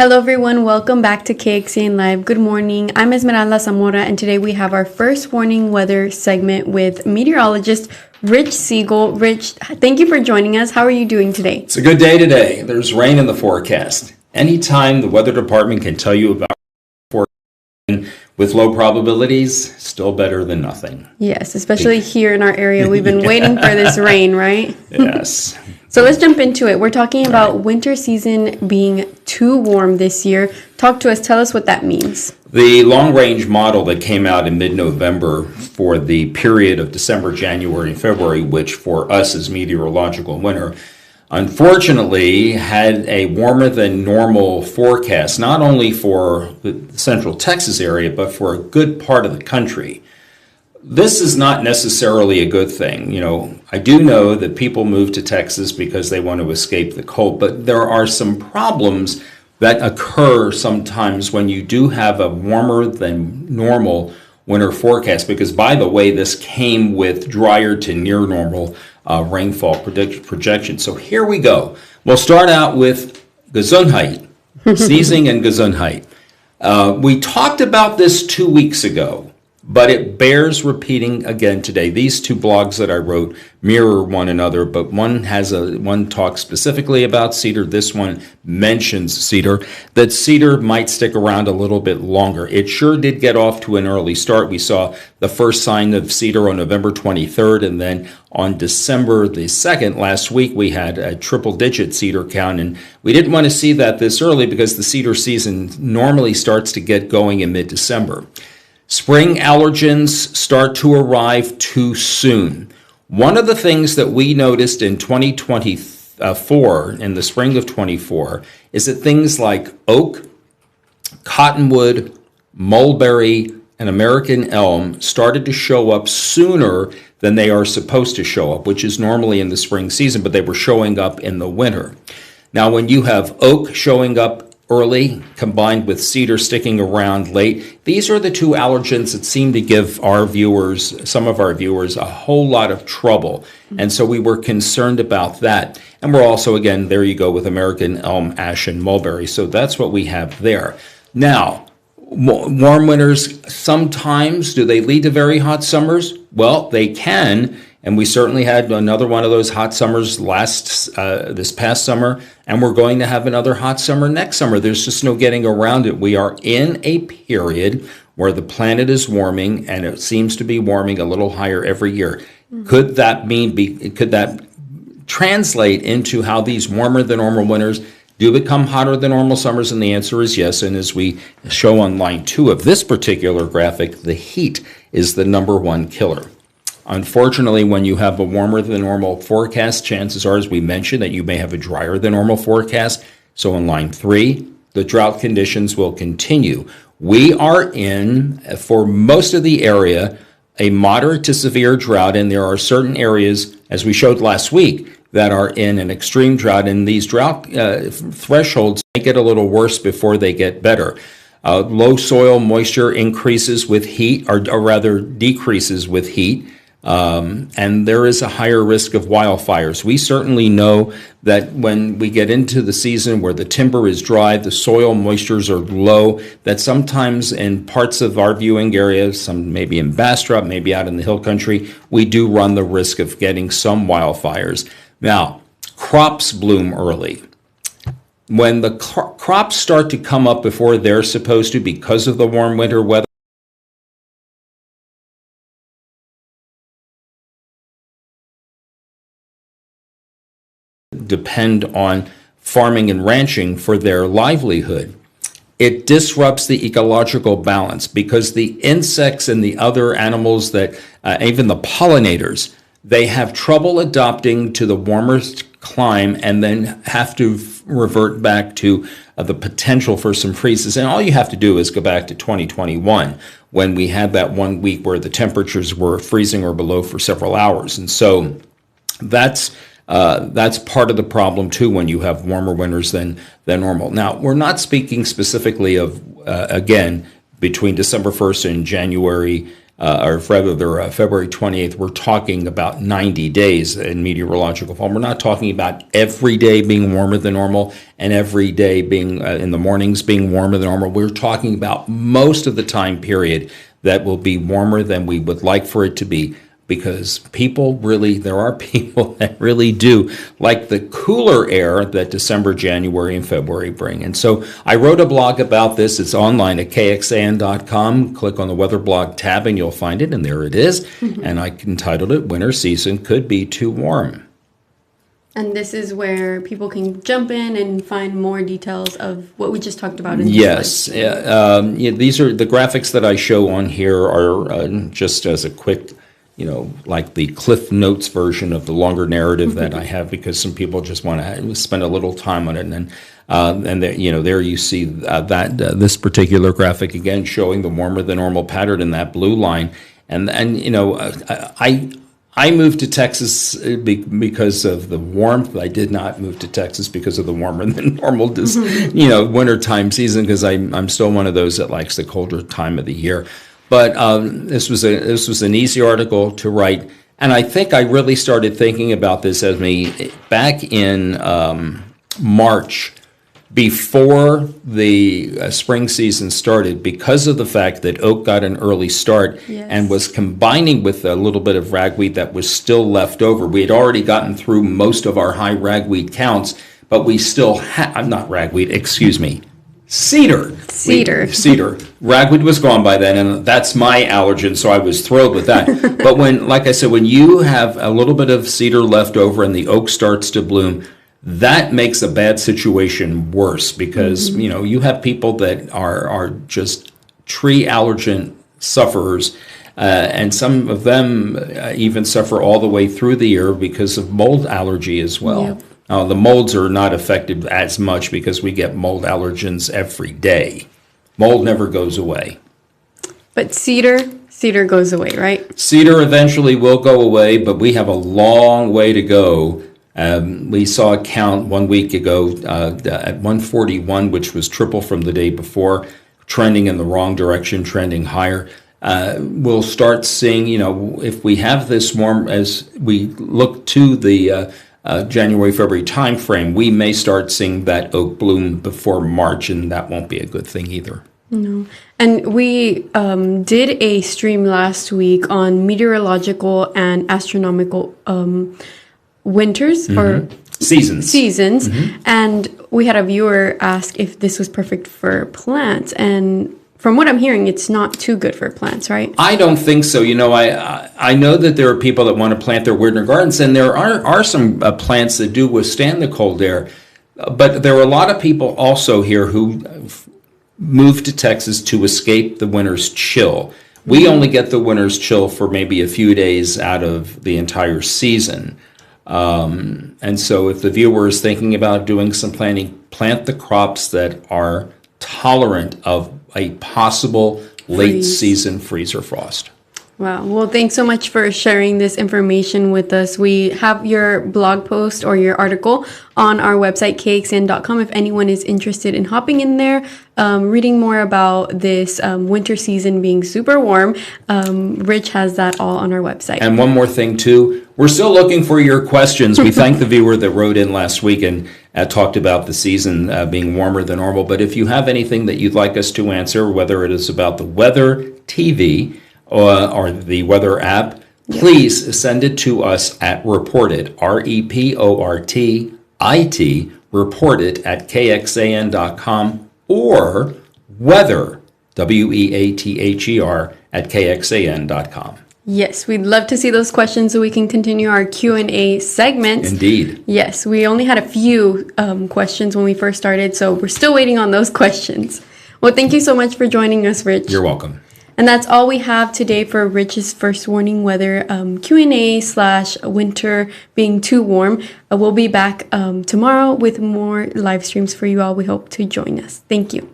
Hello everyone, welcome back to KXAN Live. Good morning, I'm Esmeralda Zamora and today we have our first warning weather segment with meteorologist Rich Siegel. Rich, thank you for joining us. How are you doing today? It's a good day today. There's rain in the forecast. Anytime the weather department can tell you about forecasting with low probabilities, still better than nothing. Yes, especially here in our area. We've been waiting for this rain, right? Yes. So let's jump into it. We're talking about winter season being too warm this year. Talk to us. Tell us what that means. The long-range model that came out in mid-November for the period of December, January, and February, which for us is meteorological winter, unfortunately had a warmer than normal forecast, not only for the central Texas area, but for a good part of the country. This is not necessarily a good thing. You know, I do know that people move to Texas because they want to escape the cold, but there are some problems that occur sometimes when you do have a warmer than normal winter forecast, because by the way, this came with drier to near normal rainfall projection. So here we go. We'll start out with Gesundheit, sneezing and Gesundheit. We talked about this 2 weeks ago, but it bears repeating again today. These two blogs that I wrote mirror one another, but one talks specifically about cedar. This one mentions cedar, that cedar might stick around a little bit longer. It sure did get off to an early start. We saw the first sign of cedar on November 23rd, and then on December the 2nd, last week, we had a triple-digit cedar count, and we didn't want to see that this early because the cedar season normally starts to get going in mid-December. Spring allergens start to arrive too soon. One of the things that we noticed in 2024, in the spring of 24, is that things like oak, cottonwood, mulberry, and American elm started to show up sooner than they are supposed to show up, which is normally in the spring season, but they were showing up in the winter. Now, when you have oak showing up early, combined with cedar sticking around late, these are the two allergens that seem to give our viewers, some of our viewers, a whole lot of trouble. And so we were concerned about that. And we're also, again, there you go with American elm, ash, and mulberry. So that's what we have there. Now, warm winters, sometimes, do they lead to very hot summers? Well, they can. And we certainly had another one of those hot summers this past summer, and we're going to have another hot summer next summer. There's just no getting around it. We are in a period where the planet is warming, and it seems to be warming a little higher every year. Could that translate into how these warmer than normal winters do become hotter than normal summers? And the answer is yes. And as we show on line 2 of this particular graphic, the heat is the number one killer. Unfortunately, when you have a warmer than normal forecast, chances are, as we mentioned, that you may have a drier than normal forecast. So in line 3, the drought conditions will continue. We are in, for most of the area, a moderate to severe drought, and there are certain areas, as we showed last week, that are in an extreme drought, and these drought thresholds may get a little worse before they get better. Low soil moisture increases with heat, or rather decreases with heat. And there is a higher risk of wildfires. We certainly know that when we get into the season where the timber is dry, the soil moistures are low, that sometimes in parts of our viewing area, some maybe in Bastrop, maybe out in the hill country, we do run the risk of getting some wildfires. Now, crops bloom early. When the crops start to come up before they're supposed to because of the warm winter weather, depend on farming and ranching for their livelihood. It disrupts the ecological balance because the insects and the other animals that, even the pollinators, they have trouble adapting to the warmer climb and then have to revert back to the potential for some freezes. And all you have to do is go back to 2021 when we had that 1 week where the temperatures were freezing or below for several hours. And so that's part of the problem too when you have warmer winters than normal. Now, we're not speaking specifically of, again, between December 1st and January or rather February 28th, we're talking about 90 days in meteorological form. We're not talking about every day being warmer than normal and every day being in the mornings being warmer than normal. We're talking about most of the time period that will be warmer than we would like for it to be, because there are people that really do like the cooler air that December, January, and February bring. And so I wrote a blog about this. It's online at kxan.com. Click on the weather blog tab and you'll find it, and there it is. Mm-hmm. And I entitled it, Winter Season Could Be Too Warm. And this is where people can jump in and find more details of what we just talked about. Yes. These are the graphics that I show on here are just as a quick, like the Cliff Notes version of the longer narrative that I have, because some people just want to spend a little time on it. And there you see this particular graphic again showing the warmer than normal pattern in that blue line. I moved to Texas because of the warmth. I did not move to Texas because of the warmer than normal, wintertime season, because I'm still one of those that likes the colder time of the year. But this was an easy article to write, and I think I really started thinking about this back in March, before the spring season started, because of the fact that oak got an early start. Yes. And was combining with a little bit of ragweed that was still left over. We had already gotten through most of our high ragweed counts, but we still not ragweed, excuse me. Cedar. Ragweed was gone by then, and that's my allergen, so I was thrilled with that. But when you have a little bit of cedar left over and the oak starts to bloom, that makes a bad situation worse, because you have people that are just tree allergen sufferers, and some of them even suffer all the way through the year because of mold allergy as well. Yep. The molds are not affected as much because we get mold allergens every day. Mold never goes away. But cedar goes away, right? Cedar eventually will go away, but we have a long way to go. We saw a count 1 week ago at 141, which was triple from the day before, trending in the wrong direction, trending higher. We'll start seeing, if we have this warm, as we look to the January, February timeframe, we may start seeing that oak bloom before March, and that won't be a good thing either. No. And we did a stream last week on meteorological and astronomical winters or seasons. Mm-hmm. And we had a viewer ask if this was perfect for plants, and from what I'm hearing, it's not too good for plants, right? I don't think so. I know that there are people that want to plant their winter gardens, and there are some plants that do withstand the cold air. But there are a lot of people also here who moved to Texas to escape the winter's chill. We only get the winter's chill for maybe a few days out of the entire season. And so if the viewer is thinking about doing some planting, plant the crops that are tolerant of a possible late season freeze or frost. Wow. Well, thanks so much for sharing this information with us. We have your blog post or your article on our website, kxan.com, if anyone is interested in hopping in there, reading more about this winter season being super warm. Rich has that all on our website. And one more thing, too. We're still looking for your questions. We thank the viewer that wrote in last week and talked about the season being warmer than normal. But if you have anything that you'd like us to answer, whether it is about the weather TV or the weather app, please send it to us at reportit, reportit, reportit at kxan.com, or weather, weather, at kxan.com. Yes, we'd love to see those questions so we can continue our Q&A segments. Indeed. Yes, we only had a few questions when we first started, so we're still waiting on those questions. Well, thank you so much for joining us, Rich. You're welcome. And that's all we have today for Rich's first warning weather Q&A/winter being too warm. We'll be back tomorrow with more live streams for you all. We hope to join us. Thank you.